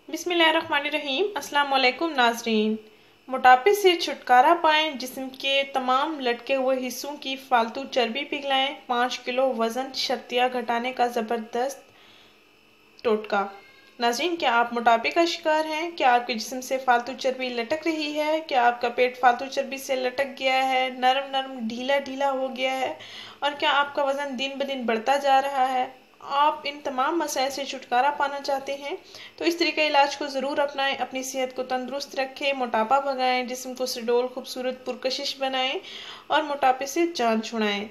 बिस्मिल्लाहिर्रहमानिर्रहीम। अस्सलाम वालेकुम नाज़रीन। मोटापे से छुटकारा पाएं, जिस्म के तमाम लटके हुए हिस्सों की फालतू चर्बी पिघलाएं। 5 किलो वज़न शर्तिया घटाने का ज़बरदस्त टोटका। नाज़रीन, क्या आप मोटापे का शिकार हैं? क्या आपके जिस्म से फालतू चर्बी लटक रही है? क्या आपका पेट फालतू चर्बी से लटक गया है, नरम नरम ढीला ढीला हो गया है? और क्या आपका वज़न दिन ब दिन बढ़ता जा रहा है? आप इन तमाम मसाइल से छुटकारा पाना चाहते हैं तो इस तरीके इलाज को ज़रूर अपनाएं। अपनी सेहत को तंदुरुस्त रखें, मोटापा भगाएं, जिस्म को सुडौल खूबसूरत पुरकशिश बनाएं और मोटापे से जान छुड़ाएं।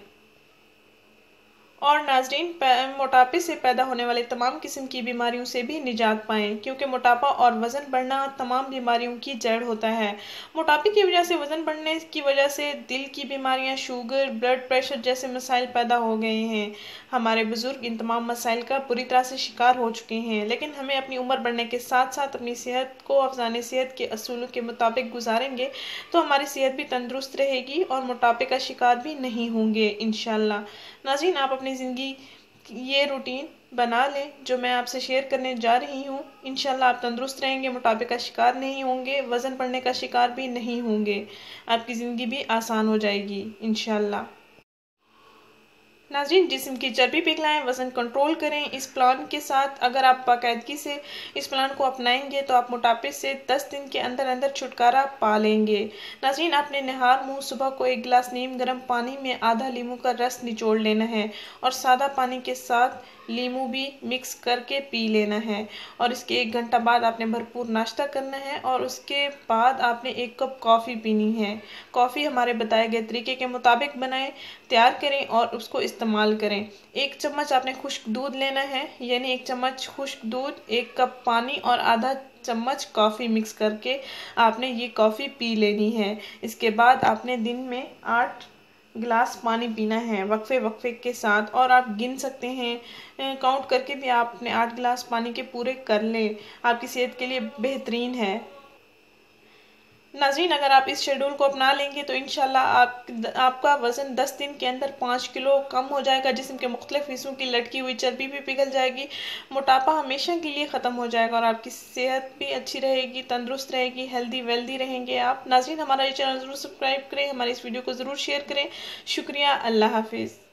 और नाजरीन, मोटापे से पैदा होने वाले तमाम किस्म की बीमारियों से भी निजात पाएं, क्योंकि मोटापा और वज़न बढ़ना तमाम बीमारियों की जड़ होता है। मोटापे की वजह से, वज़न बढ़ने की वजह से दिल की बीमारियां, शुगर, ब्लड प्रेशर जैसे मसाइल पैदा हो गए हैं। हमारे बुजुर्ग इन तमाम मसाइल का बुरी तरह से शिकार हो चुके हैं, लेकिन हमें अपनी उम्र बढ़ने के साथ साथ अपनी सेहत को अफजाने सेहत के असूलों के मुताबिक गुजारेंगे तो हमारी सेहत भी तंदुरुस्त रहेगी और मोटापे का शिकार भी नहीं होंगे इंशाल्लाह। नाज़रीन, आप अपनी ज़िंदगी ये रूटीन बना लें जो मैं आपसे शेयर करने जा रही हूँ। इंशाल्लाह आप तंदुरुस्त रहेंगे, मोटापे का शिकार नहीं होंगे, वज़न बढ़ने का शिकार भी नहीं होंगे, आपकी ज़िंदगी भी आसान हो जाएगी इंशाल्लाह। नाज़रीन, जिस्म की चर्बी पिघलाएं, वज़न कंट्रोल करें। इस प्लान के साथ अगर आप बाकायदगी से इस प्लान को अपनाएंगे तो आप मोटापे से 10 दिन के अंदर अंदर छुटकारा पा लेंगे। नाज़रीन, आपने निहार मुंह सुबह को 1 गिलास नीम गर्म पानी में आधा लीमू का रस निचोड़ लेना है और सादा पानी के साथ लीमू भी मिक्स करके पी लेना है। और इसके 1 घंटा बाद आपने भरपूर नाश्ता करना है और उसके बाद आपने 1 कप कॉफ़ी पीनी है। कॉफ़ी हमारे बताए गए तरीके के मुताबिक बनाएं, तैयार करें और उसको इस्तेमाल करें। 1 चम्मच आपने खुश्क दूध लेना है, यानी 1 चम्मच खुश्क दूध, 1 कप पानी और आधा चम्मच कॉफ़ी मिक्स करके आपने ये कॉफ़ी पी लेनी है। इसके बाद आपने दिन में 8 गिलास पानी पीना है वक्फे वक्फे के साथ, और आप गिन सकते हैं, काउंट करके भी आप अपने 8 गिलास पानी के पूरे कर लें। आपकी सेहत के लिए बेहतरीन है। नाज़रीन, अगर आप इस शेड्यूल को अपना लेंगे तो इंशाल्लाह आपका वज़न 10 दिन के अंदर 5 किलो कम हो जाएगा। जिस्म के मुख्तलिफ हिस्सों की लटकी हुई चर्बी भी पिघल जाएगी, मोटापा हमेशा के लिए ख़त्म हो जाएगा और आपकी सेहत भी अच्छी रहेगी, तंदुरुस्त रहेगी, हेल्दी वेल्दी रहेंगे आप। नाज़रीन, हमारा ये चैनल ज़रूर सब्सक्राइब करें, हमारी इस वीडियो को ज़रूर शेयर करें। शुक्रिया, अल्लाह हाफिज़।